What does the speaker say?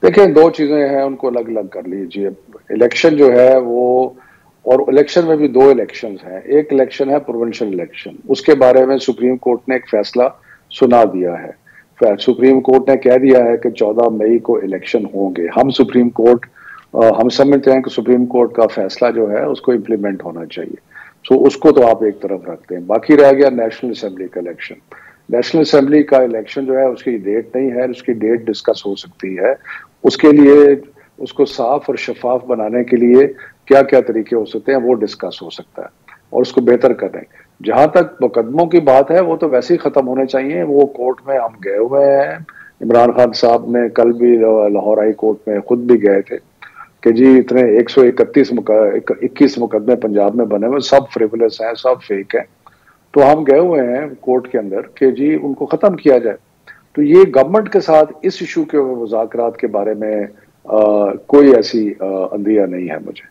देखिए, 2 चीज़ें हैं, उनको अलग-अलग कर लीजिए। इलेक्शन जो है वो, और इलेक्शन में भी 2 इलेक्शंस हैं। एक इलेक्शन है प्रोविंशियल इलेक्शन, उसके बारे में सुप्रीम कोर्ट ने एक फैसला सुना दिया है। सुप्रीम कोर्ट ने कह दिया है कि 14 मई को इलेक्शन होंगे। हम समझते हैं कि सुप्रीम कोर्ट का फैसला जो है उसको इम्प्लीमेंट होना चाहिए। सो उसको तो आप एक तरफ रखते हैं। बाकी रह गया नेशनल असेंबली का इलेक्शन। नेशनल असेंबली का इलेक्शन जो है उसकी डेट नहीं है, उसकी डेट डिस्कस हो सकती है। उसके लिए उसको साफ और शफाफ बनाने के लिए क्या क्या तरीके हो सकते हैं वो डिस्कस हो सकता है और उसको बेहतर करें। जहां तक मुकदमों की बात है वो तो वैसे ही खत्म होने चाहिए। वो कोर्ट में हम गए हुए हैं। इमरान खान साहब ने कल भी लाहौर हाई कोर्ट में खुद भी गए थे कि जी इतने 121 मुकदमे पंजाब में बने हुए, सब फ्रिवलेस हैं, सब फेक हैं। तो हम गए हुए हैं कोर्ट के अंदर कि जी उनको खत्म किया जाए। तो ये गवर्नमेंट के साथ इस इशू के मुज़ाकरात के बारे में कोई ऐसी अंदिया नहीं है मुझे।